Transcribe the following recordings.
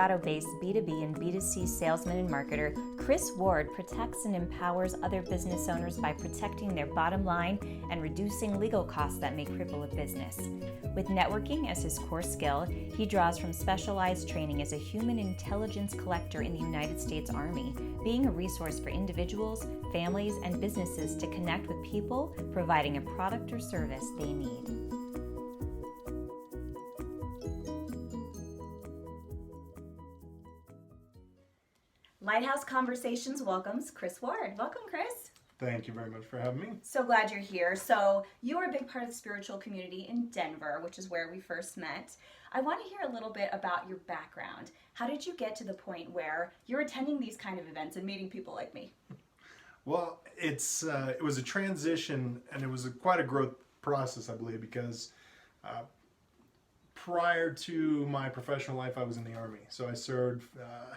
Colorado-based B2B and B2C salesman and marketer, Chris Ward protects and empowers other business owners by protecting their bottom line and reducing legal costs that may cripple a business. With networking as his core skill, he draws from specialized training as a human intelligence collector in the United States Army, being a resource for individuals, families, and businesses to connect with people providing a product or service they need. Lighthouse Conversations welcomes Chris Ward. Welcome, Chris. Thank you very much for having me. So glad you're here. So you are a big part of the spiritual community in Denver, which is where we first met. I want to hear a little bit about your background. How did you get to the point where you're attending these kind of events and meeting people like me? Well, it was a transition, and it was quite a growth process, I believe, because prior to my professional life, I was in the Army. So I served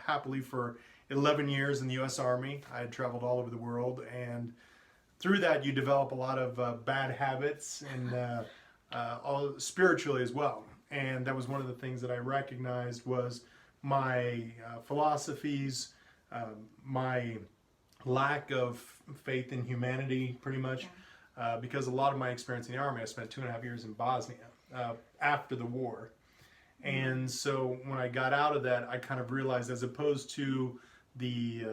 happily for 11 years in the U.S. Army. I had traveled all over the world, and through that you develop a lot of bad habits and all spiritually as well. And that was one of the things that I recognized was my philosophies, my lack of faith in humanity, pretty much, because a lot of my experience in the Army, I spent 2.5 years in Bosnia after the war. And so when I got out of that, I kind of realized, as opposed to the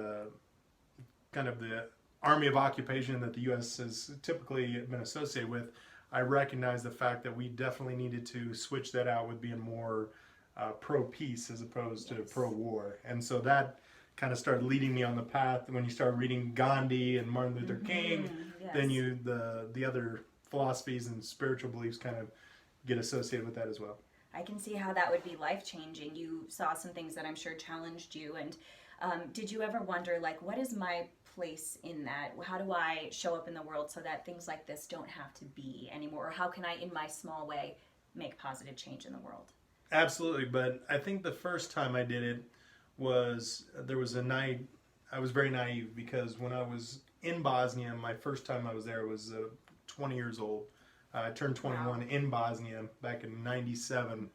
kind of the army of occupation that the U.S. has typically been associated with, I recognized the fact that we definitely needed to switch that out with being more pro-peace as opposed to pro-war. And so that kind of started leading me on the path. When you start reading Gandhi and Martin Luther King, then the other philosophies and spiritual beliefs kind of get associated with that as well. I can see how that would be life-changing. You saw some things that I'm sure challenged you, and did you ever wonder, like, what is my place in that? How do I show up in the world so that things like this don't have to be anymore? Or how can I, in my small way, make positive change in the world? Absolutely, but I think the first time I did it was, there was a night, I was very naive, because when I was in Bosnia, my first time I was there was 20 years old. I turned 21 in Bosnia back in '97.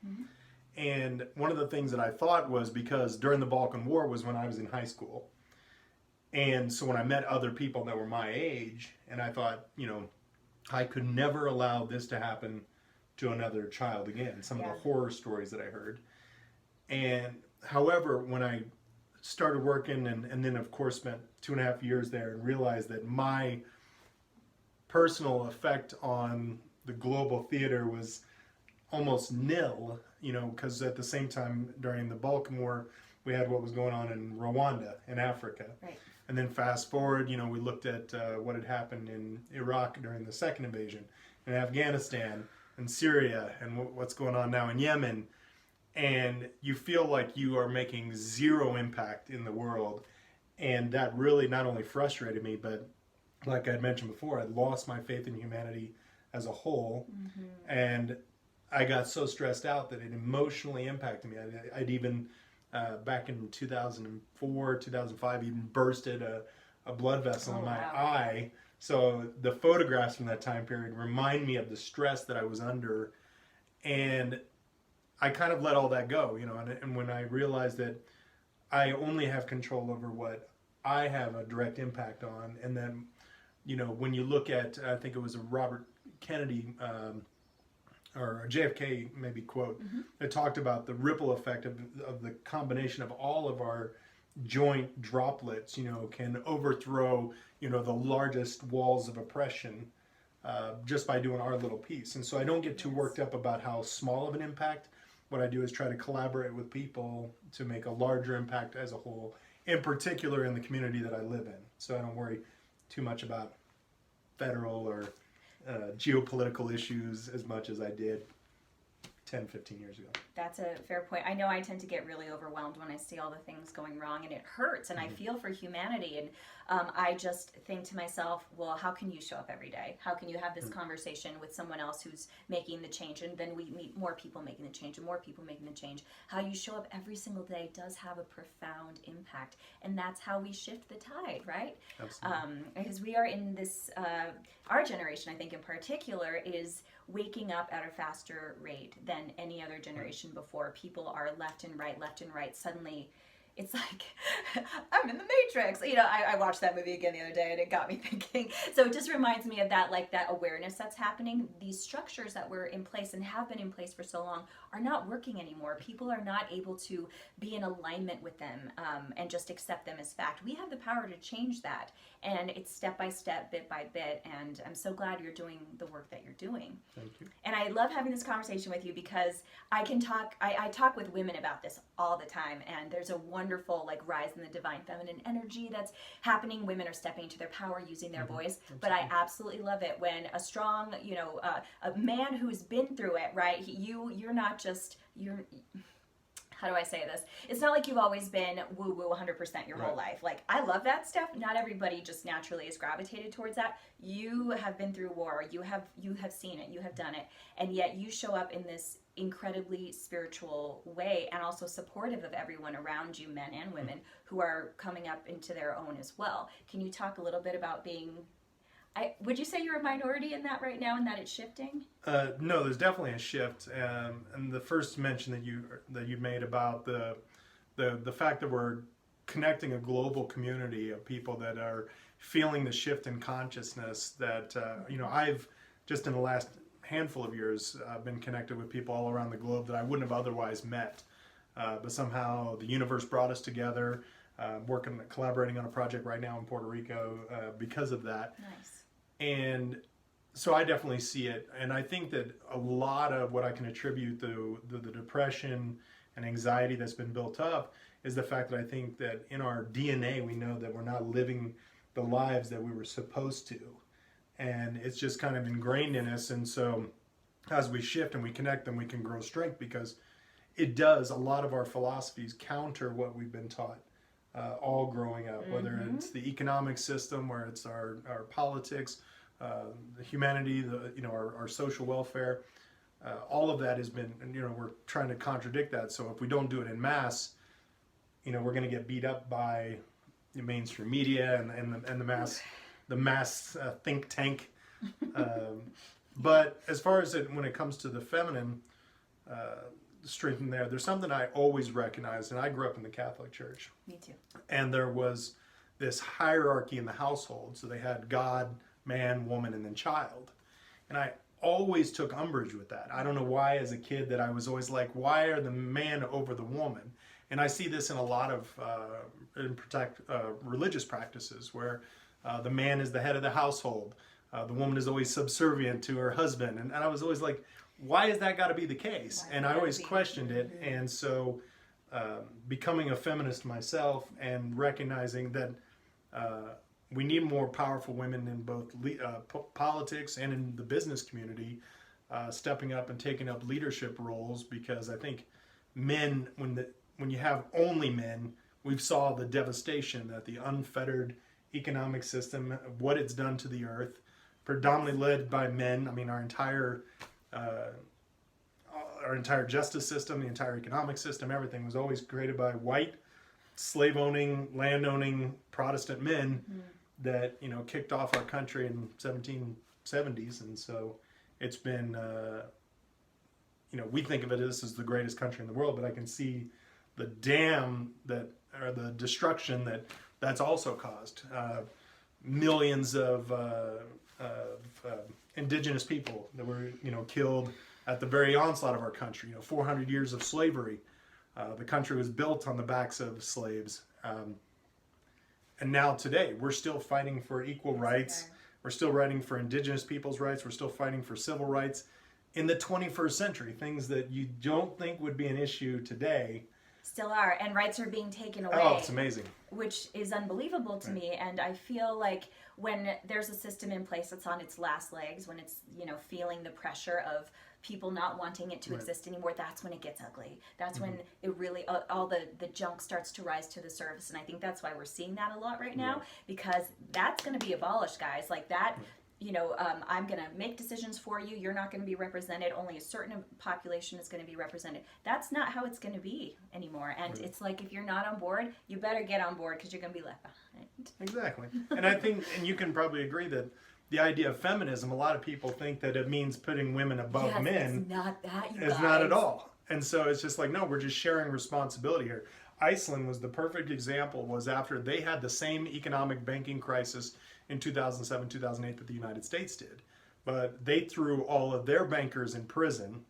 And one of the things that I thought was, because during the Balkan War was when I was in high school. And so when I met other people that were my age, and I thought, you know, I could never allow this to happen to another child again. Some of the horror stories that I heard. And however, when I started working and then of course spent 2.5 years there and realized that my personal effect on the global theater was almost nil, you know, because at the same time during the Balkan War, we had what was going on in Rwanda in Africa. Right. And then fast forward, you know, we looked at what had happened in Iraq during the second invasion, in Afghanistan, and Syria, and what's going on now in Yemen. And you feel like you are making zero impact in the world. And that really not only frustrated me, but like I had mentioned before, I lost my faith in humanity as a whole. And I got so stressed out that it emotionally impacted me. I'd even, back in 2004, 2005, even bursted a blood vessel in my eye. So the photographs from that time period remind me of the stress that I was under. And I kind of let all that go, you know, and when I realized that I only have control over what I have a direct impact on, and then, you know, when you look at, I think it was a Robert Kennedy or a JFK maybe quote that talked about the ripple effect of the combination of all of our joint droplets, you know, can overthrow, you know, the largest walls of oppression just by doing our little piece. And so I don't get too worked up about how small of an impact. What I do is try to collaborate with people to make a larger impact as a whole, in particular in the community that I live in. So I don't worry too much about federal or geopolitical issues as much as I did 10, 15 years ago. That's a fair point. I know I tend to get really overwhelmed when I see all the things going wrong, and it hurts, and I feel for humanity, and I just think to myself, well, how can you show up every day? How can you have this conversation with someone else who's making the change, and then we meet more people making the change and more people making the change? How you show up every single day does have a profound impact, and that's how we shift the tide, right? Absolutely. Because we are in this our generation, I think in particular, is waking up at a faster rate than any other generation before. People are left and right. Suddenly, it's like, I'm in the Matrix. You know, I watched that movie again the other day and it got me thinking. So it just reminds me of that, like that awareness that's happening. These structures that were in place and have been in place for so long are not working anymore. People are not able to be in alignment with them and just accept them as fact. We have the power to change that. And it's step by step, bit by bit. And I'm so glad you're doing the work that you're doing. Thank you. And I love having this conversation with you because I can talk, I talk with women about this all the time. And there's a wonderful like rise in the divine feminine energy that's happening. Women are stepping into their power, using their voice. Absolutely. But I absolutely love it when a strong, you know, a man who's been through it, right? You're not just, how do I say this? It's not like you've always been woo-woo 100% your whole life. Like, I love that stuff. Not everybody just naturally is gravitated towards that. You have been through war. You have seen it. You have done it. And yet you show up in this incredibly spiritual way and also supportive of everyone around you, men and women, who are coming up into their own as well. Can you talk a little bit about being... would you say you're a minority in that right now and that it's shifting? No, there's definitely a shift. And the first mention that you made about the fact that we're connecting a global community of people that are feeling the shift in consciousness that, I've just in the last handful of years been connected with people all around the globe that I wouldn't have otherwise met. But somehow the universe brought us together, collaborating on a project right now in Puerto Rico because of that. Nice. And so I definitely see it. And I think that a lot of what I can attribute to the depression and anxiety that's been built up is the fact that I think that in our DNA, we know that we're not living the lives that we were supposed to. And it's just kind of ingrained in us. And so as we shift and we connect them, we can grow strength because it does. A lot of our philosophies counter what we've been taught. All growing up, whether it's the economic system, where it's our politics, the humanity, our social welfare, all of that has been, we're trying to contradict that. So if we don't do it in mass, we're going to get beat up by the mainstream media and the mass think tank. But as far as when it comes to the feminine strength in there's something I always recognized, and I grew up in the Catholic Church. Me too. And there was this hierarchy in the household. So they had God, man, woman, and then child. And I always took umbrage with that. I don't know why as a kid that I was always like, why are the man over the woman? And I see this in a lot of religious practices where the man is the head of the household. The woman is always subservient to her husband. And I was always like, why has that got to be the case? And I always questioned it. And so becoming a feminist myself and recognizing that we need more powerful women in both politics and in the business community, stepping up and taking up leadership roles, because I think men, when you have only men, we've saw the devastation that the unfettered economic system, what it's done to the earth, predominantly led by men. I mean, our entire justice system, the entire economic system, everything was always created by white, slave-owning, land-owning Protestant men that, kicked off our country in 1770s. And so it's been, we think of it as the greatest country in the world, but I can see the the destruction that's also caused. Millions of indigenous people that were, killed at the very onslaught of our country. 400 years of slavery. The country was built on the backs of slaves. And now today, we're still fighting for equal rights. Okay. We're still fighting for indigenous people's rights. We're still fighting for civil rights in the 21st century. Things that you don't think would be an issue today Still are, and rights are being taken away. Oh, it's amazing. Which is unbelievable to me, and I feel like when there's a system in place that's on its last legs, when it's, feeling the pressure of people not wanting it to exist anymore, that's when it gets ugly. That's when it really, all the junk starts to rise to the surface, and I think that's why we're seeing that a lot right now, because that's going to be abolished, guys. Like that... I'm going to make decisions for you. You're not going to be represented. Only a certain population is going to be represented. That's not how it's going to be anymore. And it's like, if you're not on board, you better get on board because you're going to be left behind. Exactly. And I think, and you can probably agree that the idea of feminism, a lot of people think that it means putting women above men. It's not that, you It's guys. not at all. And so it's just like, no, we're just sharing responsibility here. Iceland was the perfect example, was after they had the same economic banking crisis in 2007, 2008 that the United States did. But they threw all of their bankers in prison.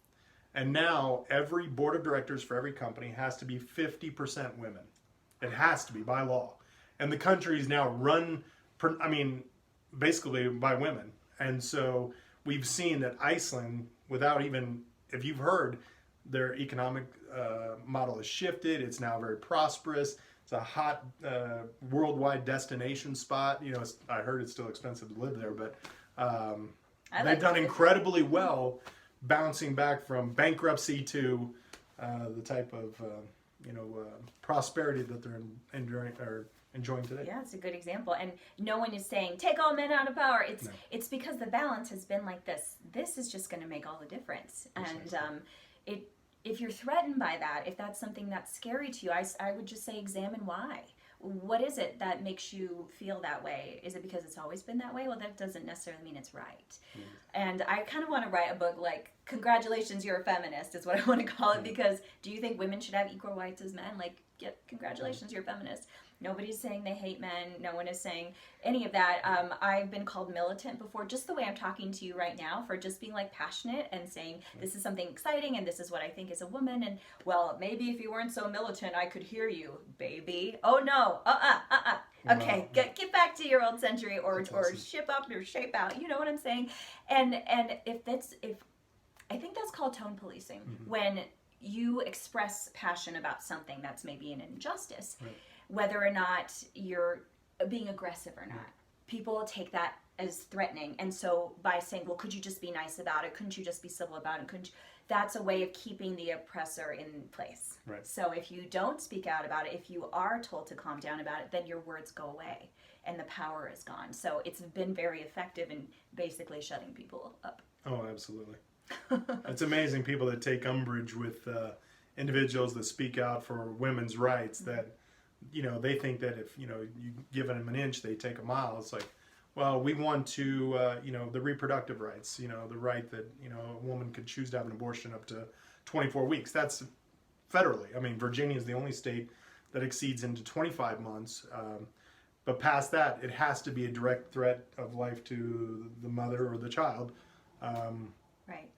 And now every board of directors for every company has to be 50% women. It has to be by law. And the country is now run, basically by women. And so we've seen that Iceland, without even, if you've heard, their economic model has shifted. It's now very prosperous. It's a hot worldwide destination spot. You know, I heard it's still expensive to live there, but they've done incredibly well bouncing back from bankruptcy to the type of prosperity that they're enjoying today. Yeah, it's a good example. And no one is saying, take all men out of power. It's because the balance has been like this. This is just going to make all the difference. And if you're threatened by that, if that's something that's scary to you, I would just say examine why. What is it that makes you feel that way? Is it because it's always been that way? Well, that doesn't necessarily mean it's right. And I kind of want to write a book like, congratulations, you're a feminist, is what I want to call it, because do you think women should have equal rights as men? Like, yeah, congratulations, you're a feminist. Nobody's saying they hate men. No one is saying any of that. I've been called militant before, just the way I'm talking to you right now, for just being like passionate and saying this is something exciting and this is what I think as a woman. And well, maybe if you weren't so militant, I could hear you, baby. Oh no, Okay, get back to your old century, or ship up or shape out. You know what I'm saying? And if I think that's called tone policing, when you express passion about something that's maybe an injustice. Right. Whether or not you're being aggressive or not. People take that as threatening. And so by saying, well, could you just be nice about it? Couldn't you just be civil about it? That's a way of keeping the oppressor in place. Right. So if you don't speak out about it, if you are told to calm down about it, then your words go away and the power is gone. So it's been very effective in basically shutting people up. Oh, absolutely. It's amazing, people that take umbrage with individuals that speak out for women's rights, that they think that if, you give them an inch, they take a mile. It's like, well, we want to, the reproductive rights, the right that, a woman could choose to have an abortion up to 24 weeks. That's federally. I mean, Virginia is the only state that exceeds into 25 months. But past that, it has to be a direct threat of life to the mother or the child. Right.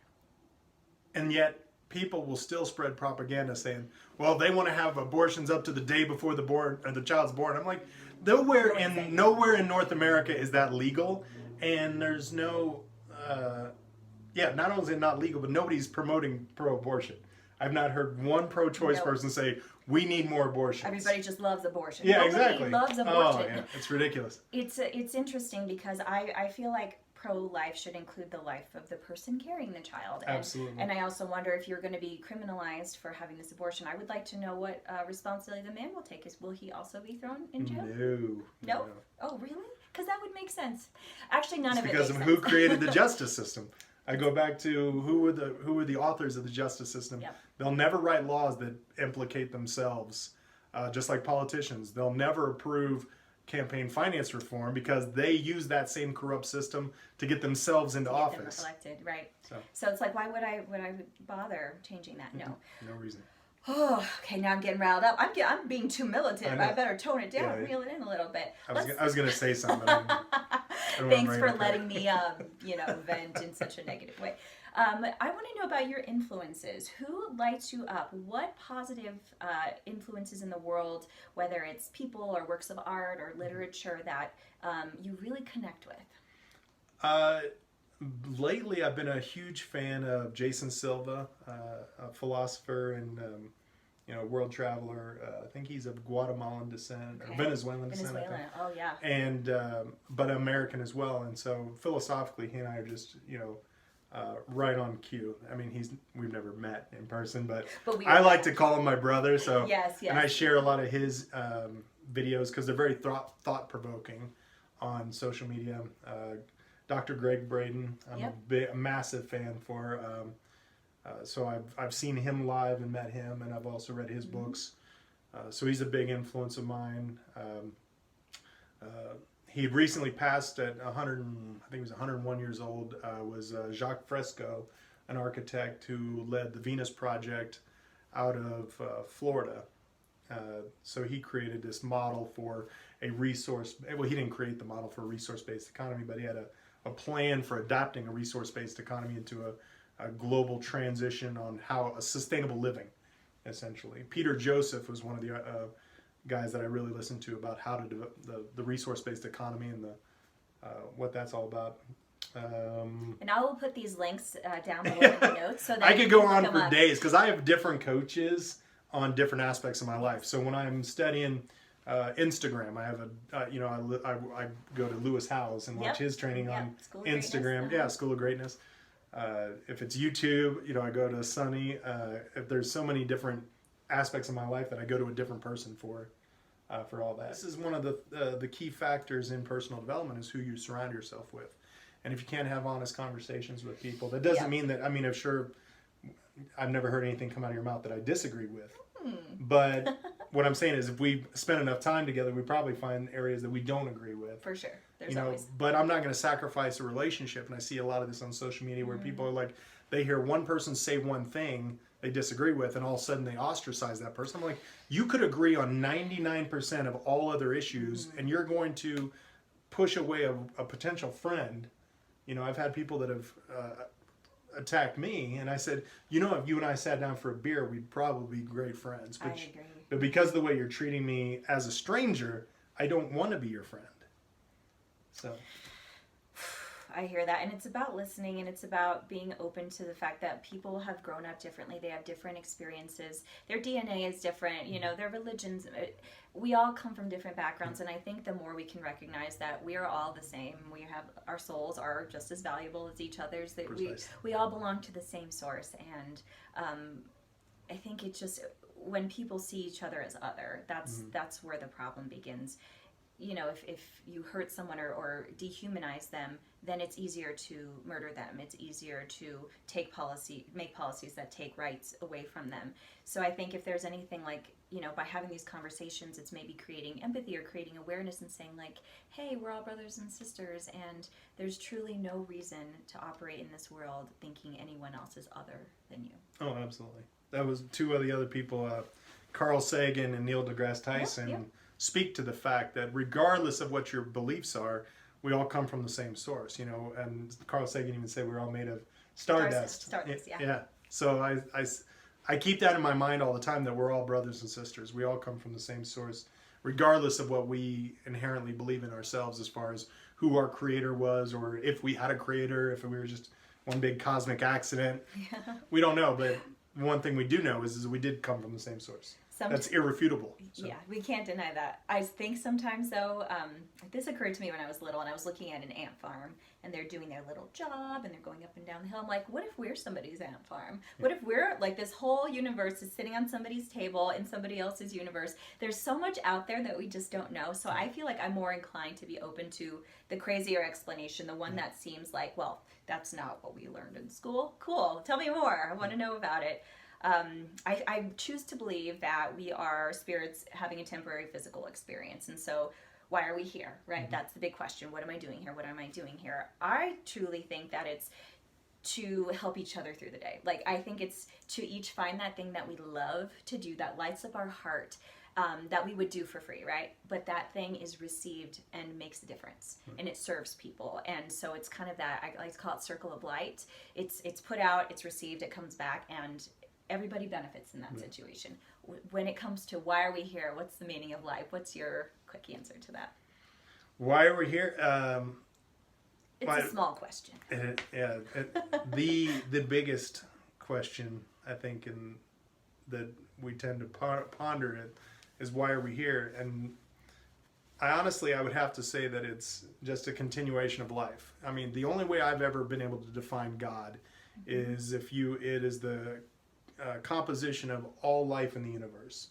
And yet, people will still spread propaganda saying, well, they want to have abortions up to the day before the child's born. I'm like, nowhere in North America is that legal, and there's no, not only is it not legal, but nobody's promoting pro-abortion. I've not heard one pro-choice person say, we need more abortions. Everybody just loves abortion. Yeah, Nobody exactly. loves abortion. Oh, yeah, it's ridiculous. It's interesting because I feel like pro-life should include the life of the person carrying the child. Absolutely. And I also wonder if you're going to be criminalized for having this abortion. I would like to know what responsibility the man will take. Will he also be thrown in jail? No. Oh, really? Because that would make sense. Actually, none of it makes sense. Because of who created the justice system. I go back to who were the authors of the justice system. Yep. They'll never write laws that implicate themselves, just like politicians. They'll never approve campaign finance reform because they use that same corrupt system to get themselves into office. Them elected, right? So it's like, why would I bother changing that? No. No reason. Oh, okay. Now I'm getting riled up. I'm being too militant. I better tone it down, reel it in a little bit. I was going to say something. Thanks for letting me, vent in such a negative way. I want to know about your influences. Who lights you up? What positive influences in the world, whether it's people or works of art or literature, that you really connect with? Lately, I've been a huge fan of Jason Silva, a philosopher and world traveler. I think he's of Guatemalan descent or Venezuelan descent. Oh yeah. And but American as well. And so philosophically, he and I are just right on cue. I mean, we've never met in person, but I like to call him my brother. So yes. And I share a lot of his videos because they're very thought provoking on social media. Dr. Greg Braden, I'm a massive fan for. So I've seen him live and met him, and I've also read his books. So he's a big influence of mine. he recently passed at 100, I think he was 101 years old, was Jacques Fresco, an architect who led the Venus Project out of Florida. So he created this model for a resource, well, he didn't create the model for a resource-based economy, but he had a plan for adapting a resource-based economy into a global transition on how a sustainable living, essentially. Peter Joseph was one of the guys that I really listened to about how to develop the resource-based economy and what that's all about. And I will put these links down below in the notes so that I could go on for days because I have different coaches on different aspects of my life. So when I'm studying Instagram, I have I go to Lewis Howes and watch his training on Instagram. Yeah, School of Greatness. If it's YouTube, I go to Sunny. If there's so many different aspects of my life that I go to a different person for all that. This is one of the key factors in personal development is who you surround yourself with. And if you can't have honest conversations with people, that doesn't mean that, I'm sure I've never heard anything come out of your mouth that I disagree with. But what I'm saying is if we spend enough time together, we probably find areas that we don't agree with. For sure. There's always. But I'm not going to sacrifice a relationship. And I see a lot of this on social media where people are like, they hear one person say one thing they disagree with, and all of a sudden they ostracize that person. I'm like, you could agree on 99% of all other issues, and you're going to push away a potential friend. I've had people that have attacked me, and I said, if you and I sat down for a beer, we'd probably be great friends. I agree. But because of the way you're treating me as a stranger, I don't want to be your friend. So I hear that, and it's about listening, and it's about being open to the fact that people have grown up differently. They have different experiences. Their DNA is different. Their religions. We all come from different backgrounds, and I think the more we can recognize that we are all the same, we have our souls are just as valuable as each other's. That we all belong to the same source, and I think it's just when people see each other as other, that's where the problem begins. If you hurt someone or dehumanize them, then it's easier to murder them. It's easier to make policies that take rights away from them. So I think if there's anything like, by having these conversations, it's maybe creating empathy or creating awareness and saying like, hey, we're all brothers and sisters, and there's truly no reason to operate in this world thinking anyone else is other than you. Oh, absolutely. That was two of the other people, Carl Sagan and Neil deGrasse Tyson. Yep. Speak to the fact that regardless of what your beliefs are, we all come from the same source, and Carl Sagan even said we're all made of stardust. Stardust, yeah. Yeah. So I keep that in my mind all the time, that we're all brothers and sisters. We all come from the same source, regardless of what we inherently believe in ourselves as far as who our creator was, or if we had a creator, if we were just one big cosmic accident. Yeah. We don't know, but one thing we do know is we did come from the same source. That's irrefutable. So. Yeah, we can't deny that. I think sometimes, though, this occurred to me when I was little, and I was looking at an ant farm, and they're doing their little job, and they're going up and down the hill. I'm like, what if we're somebody's ant farm? Yeah. What if we're, like, this whole universe is sitting on somebody's table in somebody else's universe? There's so much out there that we just don't know. So I feel like I'm more inclined to be open to the crazier explanation, the one that seems like, well, that's not what we learned in school. Cool. Tell me more. I want to know about it. I choose to believe that we are spirits having a temporary physical experience. And so why are we here, right? Mm-hmm. That's the big question. What am I doing here? What am I doing here? I truly think that it's to help each other through the day. Like, I think it's to each find that thing that we love to do, that lights up our heart, that we would do for free, right? But that thing is received and makes a difference, and it serves people. And so it's kind of that, I like to call it circle of light. It's put out, it's received, it comes back, and everybody benefits in that situation. When it comes to why are we here, what's the meaning of life? What's your quick answer to that? Why are we here? It's a small question. The biggest question, I think, that we tend to ponder it is why are we here? And I would have to say that it's just a continuation of life. I mean, the only way I've ever been able to define God is it is the composition of all life in the universe.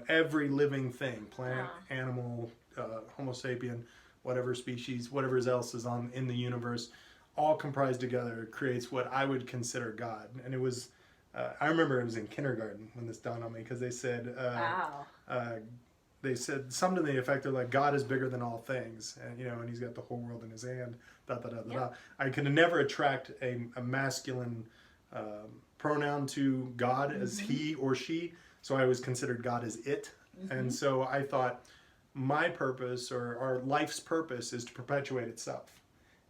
Every living thing, plant, animal, Homo sapien, whatever species, whatever else is in the universe, all comprised together creates what I would consider God. And it was, I remember it was in kindergarten when this dawned on me, because they said, they said something to the effect of like, God is bigger than all things, and and He's got the whole world in His hand. Da, da, da, da, da. I could never attract a masculine pronoun to God as he or she, so I always considered God as it. And so I thought my purpose, or our life's purpose, is to perpetuate itself,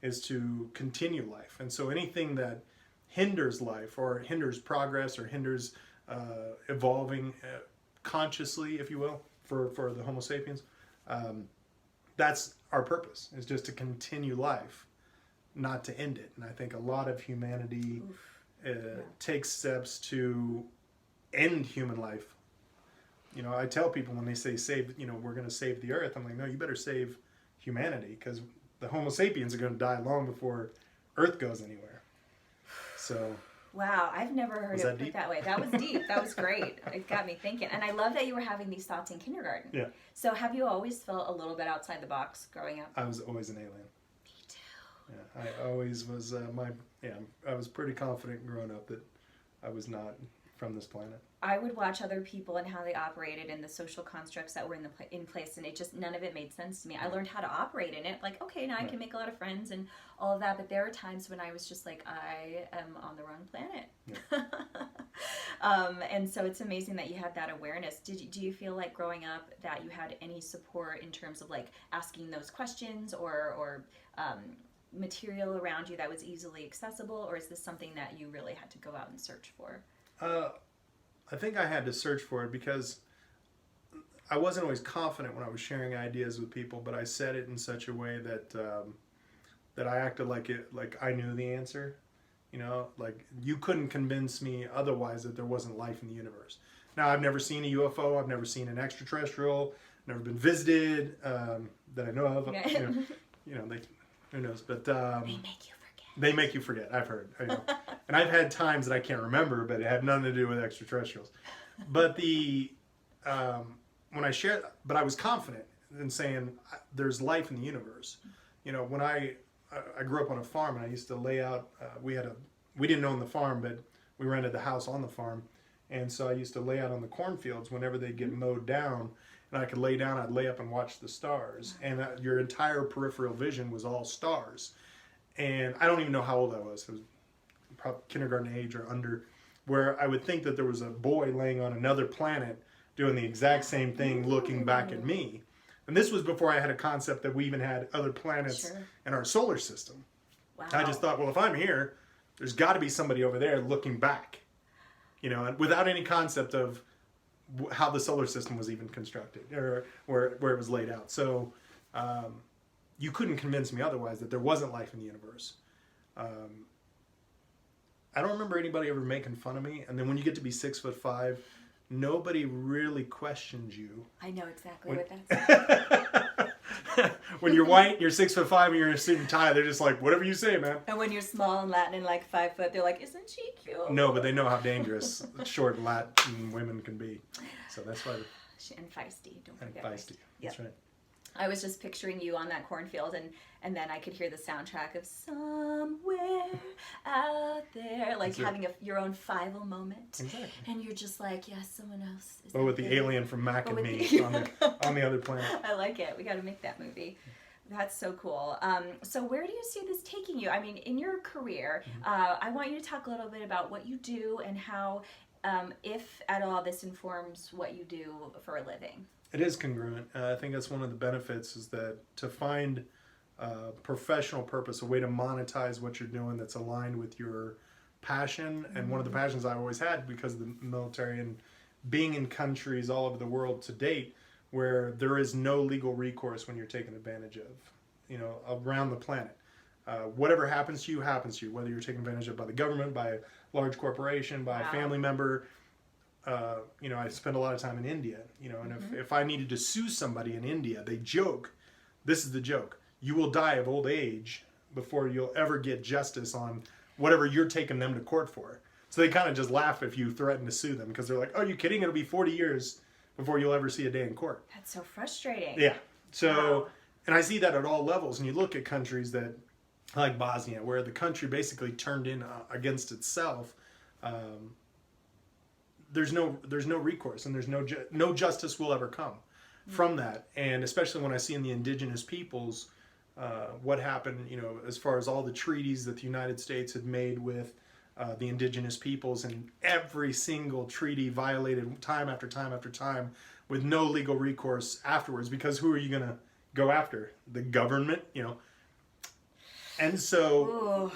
is to continue life. And so anything that hinders life, or hinders progress, or hinders evolving consciously, if you will, for the Homo sapiens, that's our purpose, is just to continue life, not to end it. And I think a lot of humanity takes steps to end human life. I tell people when they say save, we're going to save the earth, I'm like, no, you better save humanity, because the Homo sapiens are going to die long before Earth goes anywhere. So. Wow, I've never heard it put that way. That was deep. That was great. It got me thinking. And I love that you were having these thoughts in kindergarten. Yeah. So have you always felt a little bit outside the box growing up? I was always an alien. Me too. Yeah, I always was. I was pretty confident growing up that I was not from this planet. I would watch other people and how they operated and the social constructs that were in place, and it just, none of it made sense to me. I learned how to operate in it. Like, okay, now I can make a lot of friends and all of that, but there are times when I was just like, I am on the wrong planet. Yeah. And so it's amazing that you had that awareness. Do you feel like growing up that you had any support in terms of like asking those questions, or material around you that was easily accessible, or is this something that you really had to go out and search for? I think I had to search for it, because I wasn't always confident when I was sharing ideas with people, but I said it in such a way that that I acted like I knew the answer. Like you couldn't convince me otherwise that there wasn't life in the universe. Now, I've never seen a UFO, I've never seen an extraterrestrial, never been visited that I know of. Yeah. Who knows? But they make you forget. They make you forget. I've heard. And I've had times that I can't remember, but it had nothing to do with extraterrestrials. But when I shared, but I was confident in saying there's life in the universe. When I grew up on a farm, and I used to lay out. We didn't own the farm, but we rented the house on the farm, and so I used to lay out on the cornfields whenever they get mowed down, and I could lay down. I'd lay up and watch the stars, and your entire peripheral vision was all stars. And I don't even know how old I was. It was probably kindergarten age or under, where I would think that there was a boy laying on another planet doing the exact same thing, looking back at me. And this was before I had a concept that we even had other planets in our solar system. Wow. I just thought, well, if I'm here, there's got to be somebody over there looking back, and without any concept of how the solar system was even constructed, or where it was laid out. So you couldn't convince me otherwise that there wasn't life in the universe. I don't remember anybody ever making fun of me. And then when you get to be 6'5", nobody really questions you. I know exactly what that's. When you're white, you're 6'5", and you're in a suit and tie, they're just like, whatever you say, man. And when you're small and Latin and like 5 foot, they're like, isn't she cute? No, but they know how dangerous short Latin women can be. So that's why. And feisty. Don't forget. And feisty. That's right. I was just picturing you on that cornfield, and then I could hear the soundtrack of Somewhere Out There, like having your own Fievel moment. Exactly. And you're just like, yes, someone else is. But with the alien from Mac and Me on the other planet. I like it. We got to make that movie. That's so cool. So where do you see this taking you? I mean, in your career, I want you to talk a little bit about what you do and how, if at all, this informs what you do for a living. It is congruent. I think that's one of the benefits, is that to find professional purpose, a way to monetize what you're doing that's aligned with your passion. And one of the passions I've always had because of the military and being in countries all over the world to date where there is no legal recourse when you're taken advantage of, around the planet. Whatever happens to you, whether you're taken advantage of by the government, by a large corporation, by a family member. I spend a lot of time in India, and if I needed to sue somebody in India, they joke, this is the joke, you will die of old age before you'll ever get justice on whatever you're taking them to court for. So they kind of just laugh if you threaten to sue them, because they're like, oh, are you kidding? It'll be 40 years before you'll ever see a day in court. That's so frustrating. Yeah. So, and I see that at all levels. And you look at countries that, like Bosnia, where the country basically turned in against itself. There's no recourse, and there's no justice will ever come. from that. And especially when I see in the indigenous peoples, what happened, as far as all the treaties that the United States had made with the indigenous peoples, and every single treaty violated time after time after time with no legal recourse afterwards, because who are you going to go after? The government, And so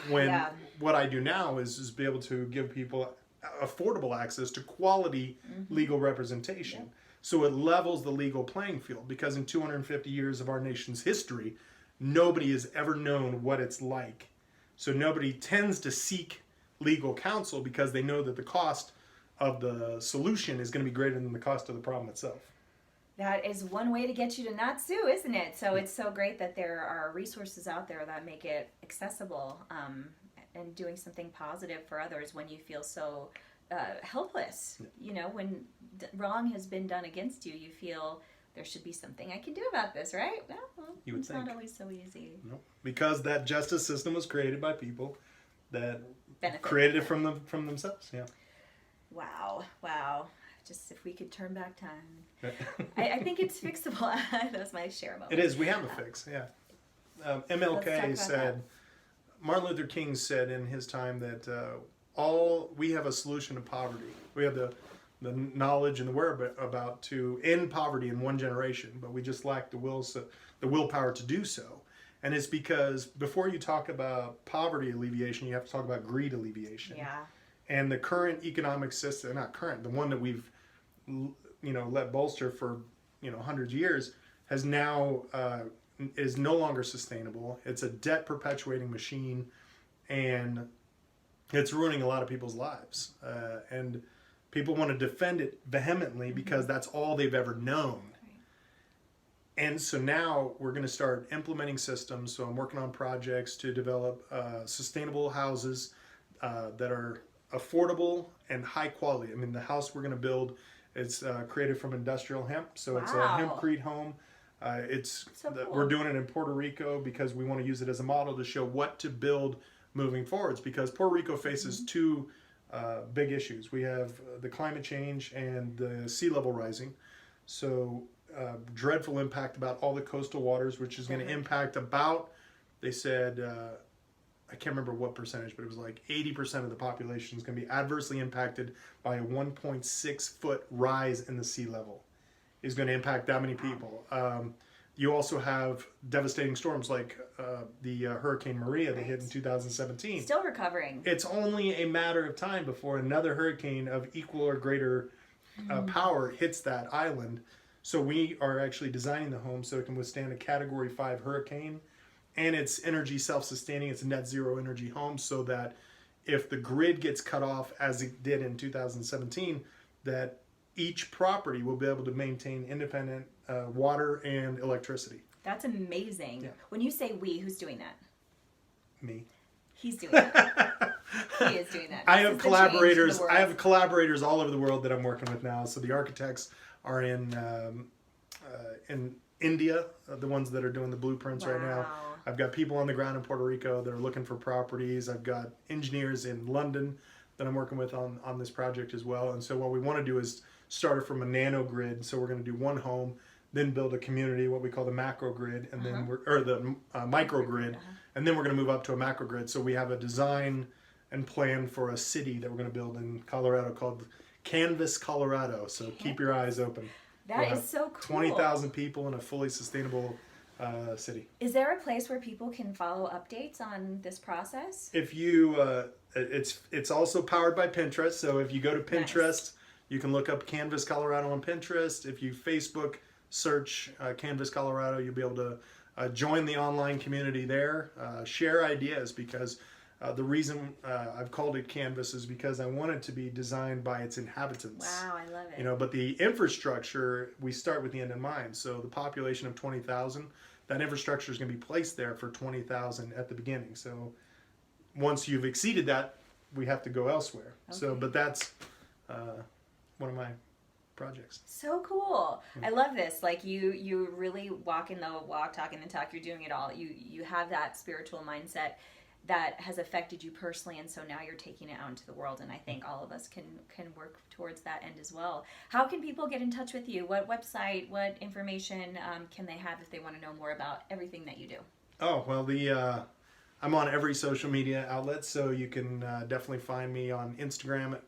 what I do now is be able to give people affordable access to quality legal representation. Yep. So it levels the legal playing field, because in 250 years of our nation's history, nobody has ever known what it's like. So nobody tends to seek legal counsel because they know that the cost of the solution is going to be greater than the cost of the problem itself. That is one way to get you to not sue, isn't it? So it's so great that there are resources out there that make it accessible, and doing something positive for others when you feel so helpless. When wrong has been done against you, you feel there should be something I can do about this, right? Well, it's not always so easy. No, because that justice system was created by people that created it from themselves. Yeah. Wow. Just if we could turn back time. I think it's fixable. That's my share moment. It is. We have a fix. Yeah. MLK said, Martin Luther King said in his time that we have a solution to poverty. We have the knowledge and the whereabout to end poverty in one generation, but we just lack the willpower to do so. And it's because before you talk about poverty alleviation, you have to talk about greed alleviation. Yeah. And the current economic system, not current, the one that we've let bolster for hundreds of years, has now is no longer sustainable. It's a debt perpetuating machine, and it's ruining a lot of people's lives. And people want to defend it vehemently because that's all they've ever known. And so now we're going to start implementing systems. So I'm working on projects to develop sustainable houses that are affordable and high quality. I mean, the house we're going to build, it's created from industrial hemp. So it's a hempcrete home. We're doing it in Puerto Rico because we want to use it as a model to show what to build moving forwards, because Puerto Rico faces two big issues. We have the climate change and the sea level rising. So dreadful impact about all the coastal waters, which is going to impact about, they said, I can't remember what percentage, but it was like 80% of the population is going to be adversely impacted by a 1.6 foot rise in the sea level. Is going to impact that many people. You also have devastating storms like the Hurricane Maria that hit in 2017. Still recovering. It's only a matter of time before another hurricane of equal or greater power hits that island. So we are actually designing the home so it can withstand a Category 5 hurricane, and it's energy self-sustaining. It's a net zero energy home, so that if the grid gets cut off, as it did in 2017, that each property will be able to maintain independent water and electricity. That's amazing. Yeah. When you say we, who's doing that? Me. He's doing that. He is doing that. I have collaborators. I have collaborators all over the world that I'm working with now. So the architects are in India, the ones that are doing the blueprints right now. I've got people on the ground in Puerto Rico that are looking for properties. I've got engineers in London that I'm working with on this project as well. And so what we want to do is start it from a nano grid. So we're going to do one home, then build a community, what we call the macro grid, and then the micro grid, and then we're going to move up to a macro grid. So we have a design and plan for a city that we're going to build in Colorado called Canvas, Colorado. So keep your eyes open. That is so cool. 20,000 people in a fully sustainable city. Is there a place where people can follow updates on this process? If you, it's also powered by Pinterest. So if you go to Pinterest, you can look up Canvas Colorado on Pinterest. If you Facebook search Canvas Colorado, you'll be able to join the online community there, share ideas, because the reason I've called it Canvas is because I want it to be designed by its inhabitants. Wow, I love it. But the infrastructure, we start with the end in mind. So the population of 20,000, that infrastructure is going to be placed there for 20,000 at the beginning. So once you've exceeded that, we have to go elsewhere. Okay. So, but that's one of my projects. So cool. I love this. Like you really walking the walk, talking the talk. You're doing it all. You have that spiritual mindset. that has affected you personally, and so now you're taking it out into the world, and I think all of us can work towards that end as well. How can people get in touch with you? What website, what information can they have if they want to know more about everything that you do? Oh, well, I'm on every social media outlet, so you can definitely find me on Instagram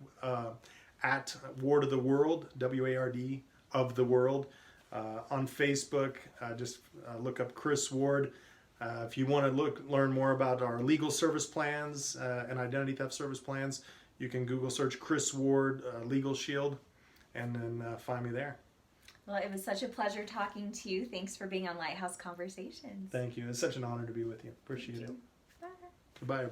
at Ward of the World, W-A-R-D of the World. On Facebook, just look up Chris Ward. If you want to learn more about our legal service plans and identity theft service plans, you can Google search Chris Ward LegalShield and then find me there. Well, it was such a pleasure talking to you. Thanks for being on Lighthouse Conversations. Thank you. It's such an honor to be with you. Appreciate it. Bye. Goodbye.